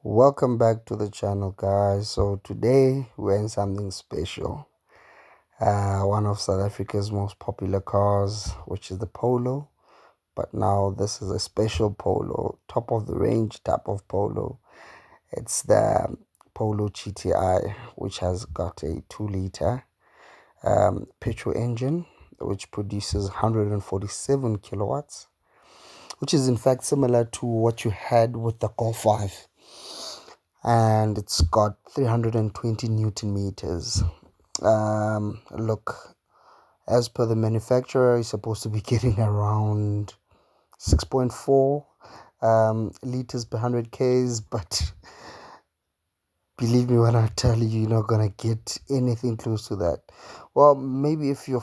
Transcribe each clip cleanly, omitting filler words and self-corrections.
Welcome back to the channel, guys. So today we're in something special. One of South Africa's most popular cars, which is the Polo. But now this is a special Polo, top of the range type of Polo. It's the Polo GTi, which has got a 2-liter petrol engine, which produces 147 kilowatts, which is in fact similar to what you had with the Golf 5, and it's got 320 Newton meters. Look, as per the manufacturer, it's supposed to be getting around 6.4 liters per 100 k's, but believe me when I tell you, you're not gonna get anything close to that. Well, maybe if your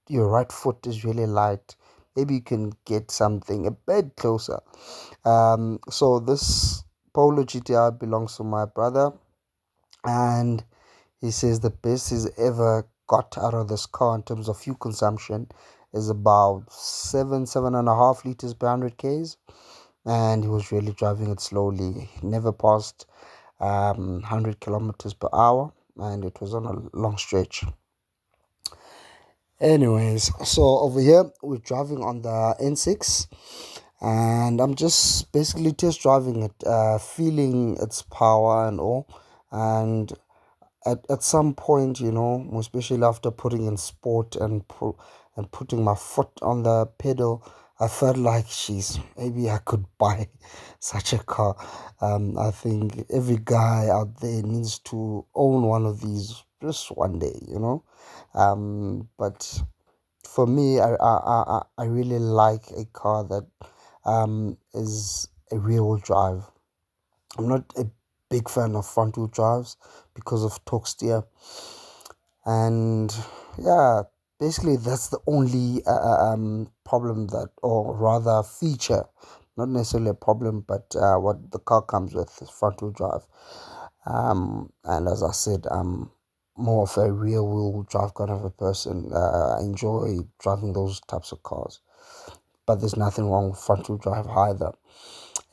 right foot is really light, maybe you can get something a bit closer. So this Polo GTI belongs to my brother, and he says the best he's ever got out of this car in terms of fuel consumption is about 7.5 liters per 100 k's, and he was really driving it slowly. He never passed 100 kilometers per hour, and it was on a long stretch. Anyways, so over here we're driving on the N6, and I'm just basically test driving it, feeling its power and all. And at some point, especially after putting in sport and putting my foot on the pedal, I felt like, geez, maybe I could buy such a car. I think every guy out there needs to own one of these just one day. But for me, I really like a car that is a rear-wheel drive. I'm not a big fan of front-wheel drives because of torque steer, and yeah, basically that's the only problem, that, or rather feature, not necessarily a problem, but what the car comes with is front-wheel drive. And as I said, I'm more of a rear-wheel drive kind of a person. I enjoy driving those types of cars, but there's nothing wrong with front-wheel drive either.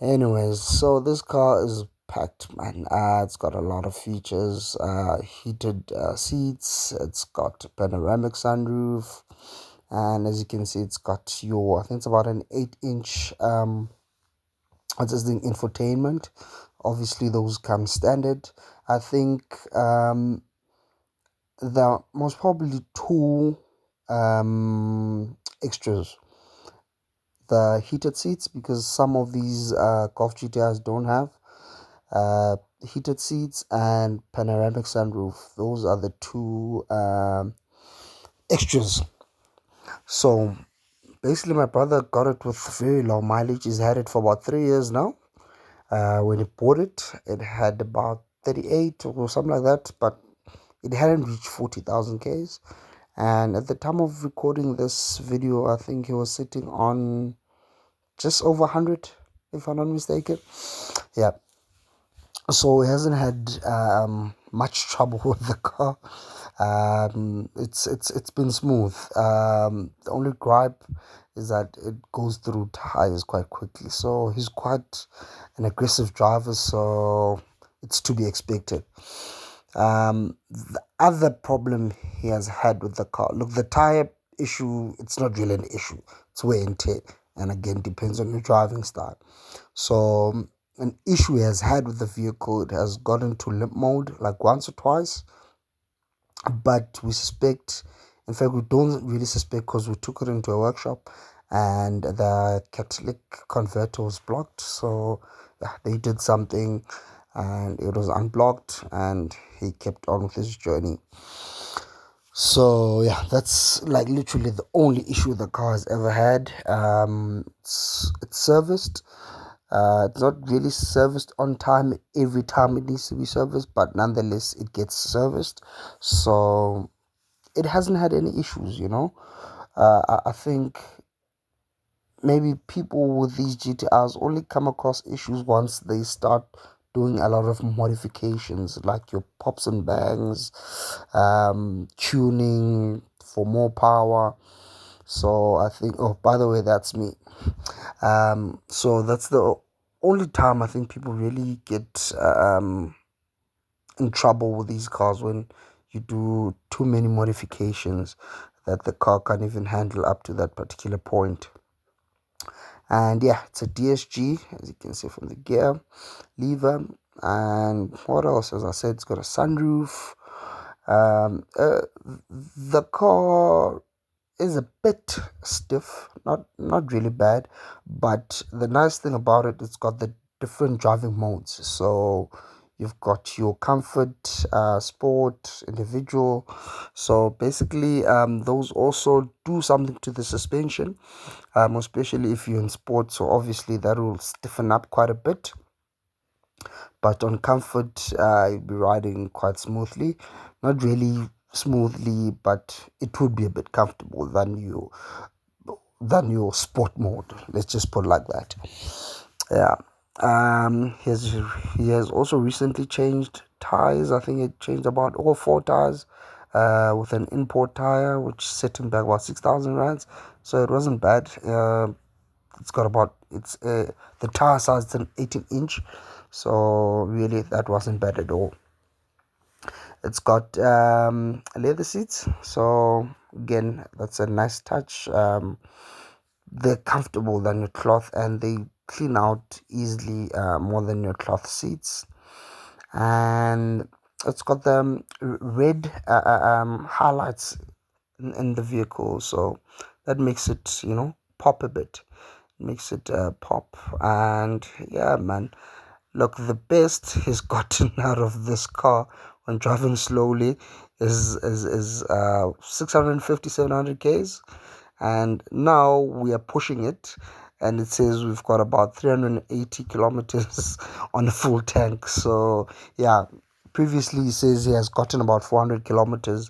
Anyways, so this car is packed, man. It's got a lot of features. Heated seats. It's got panoramic sunroof, and as you can see, it's got I think it's about an 8-inch what's this thing, infotainment. Obviously, those come standard. I think the most probably two extras, the heated seats, because some of these Golf GTIs don't have uh, heated seats, and panoramic sunroof. Those are the two extras. So basically, my brother got it with very low mileage. He's had it for about 3 years now. When he bought it, it had about 38 or something like that, but it hadn't reached 40,000 Ks. And at the time of recording this video, I think he was sitting on just over 100, if I'm not mistaken. Yeah. So he hasn't had much trouble with the car. It's been smooth. The only gripe is that it goes through tires quite quickly. So he's quite an aggressive driver, so it's to be expected. The other problem he has had with the car, look, the tire issue, it's not really an issue. It's wear and tear, and again, depends on your driving style. So an issue he has had with the vehicle, it has gotten to limp mode like once or twice, but we suspect, in fact we don't really suspect, because we took it into a workshop and the catalytic converter was blocked. So yeah, they did something and it was unblocked, and he kept on with his journey. So yeah, that's like literally the only issue the car has ever had. It's serviced. It's not really serviced on time every time it needs to be serviced, but nonetheless it gets serviced. So it hasn't had any issues. I think maybe people with these GTRs only come across issues once they start doing a lot of modifications, like your pops and bangs, tuning for more power. So I think, oh, by the way, that's me. So that's the only time I think people really get in trouble with these cars when you do too many modifications that the car can't even handle up to that particular point. And yeah, it's a DSG, as you can see from the gear lever. And what else? As I said, it's got a sunroof. um uh, the car is a bit stiff, not really bad, but the nice thing about it, it's got the different driving modes. So you've got your comfort, sport, individual. So basically, those also do something to the suspension, especially if you're in sport. So obviously that will stiffen up quite a bit, but on comfort, you'll be riding quite smoothly. Not really smoothly, but it would be a bit comfortable than your sport mode. Let's just put it like that. Yeah. He has also recently changed tires. I think it changed about all four tires, with an import tire, which set him back about 6,000 rands. So it wasn't bad. It's got about it's the tire size is an 18-inch, so really that wasn't bad at all. It's got leather seats, so again that's a nice touch. They're comfortable than your cloth, and they clean out easily, more than your cloth seats. And it's got the red highlights in the vehicle, so that makes it pop a bit, makes it pop. And yeah, man, look, the best he's gotten out of this car when driving slowly is 650 700 k's, and now we are pushing it, and it says we've got about 380 kilometers on a full tank. So yeah, previously he says he has gotten about 400 kilometers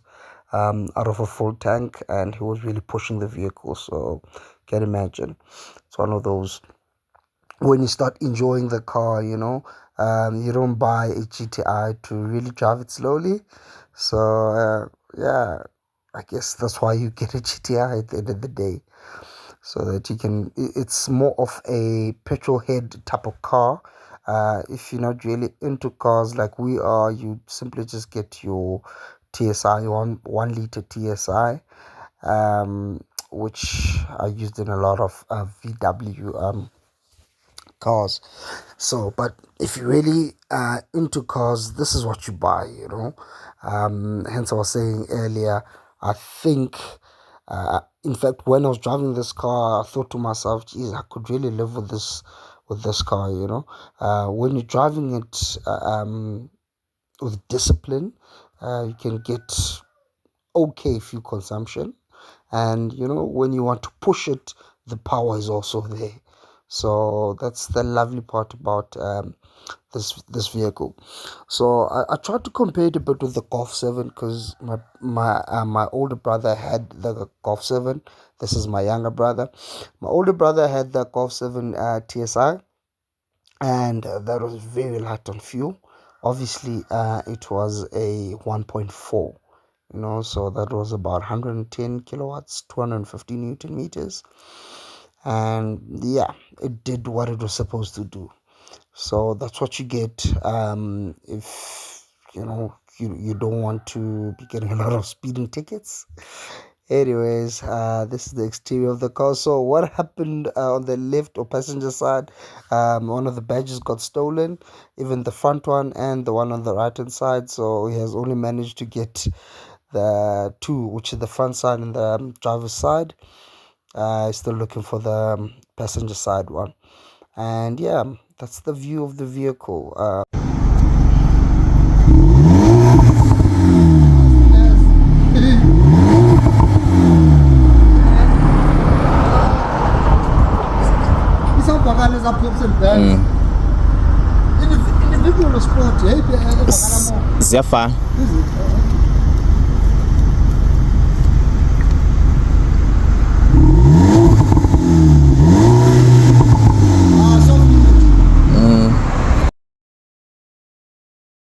out of a full tank, and he was really pushing the vehicle. So can imagine, it's one of those, when you start enjoying the car, you don't buy a GTI to really drive it slowly. So yeah, I guess that's why you get a GTI at the end of the day, so that you can. It's more of a petrol head type of car. If you're not really into cars like we are, you simply just get your TSI, 1 liter TSI, which are used in a lot of VW cars. So, but if you're really into cars, this is what you buy. Hence I was saying earlier, I think, in fact, when I was driving this car, I thought to myself, geez, I could really live with this car. When you're driving it with discipline, you can get okay fuel consumption, and when you want to push it, the power is also there. So that's the lovely part about this vehicle. So I tried to compare it a bit with the Golf 7, because my older brother had the Golf 7. This is my younger brother. My older brother had the Golf 7 TSI, and that was very light on fuel. Obviously, it was a 1.4. So that was about 110 kilowatts, 250 newton meters, and yeah, it did what it was supposed to do. So that's what you get, if you don't want to be getting a lot of speeding tickets. Anyways, this is the exterior of the car. So what happened on the left or passenger side? One of the badges got stolen, even the front one and the one on the right hand side. So he has only managed to get the two, which is the front side and the driver's side. Still looking for the passenger side one. And yeah, that's the view of the vehicle. Ziyafana.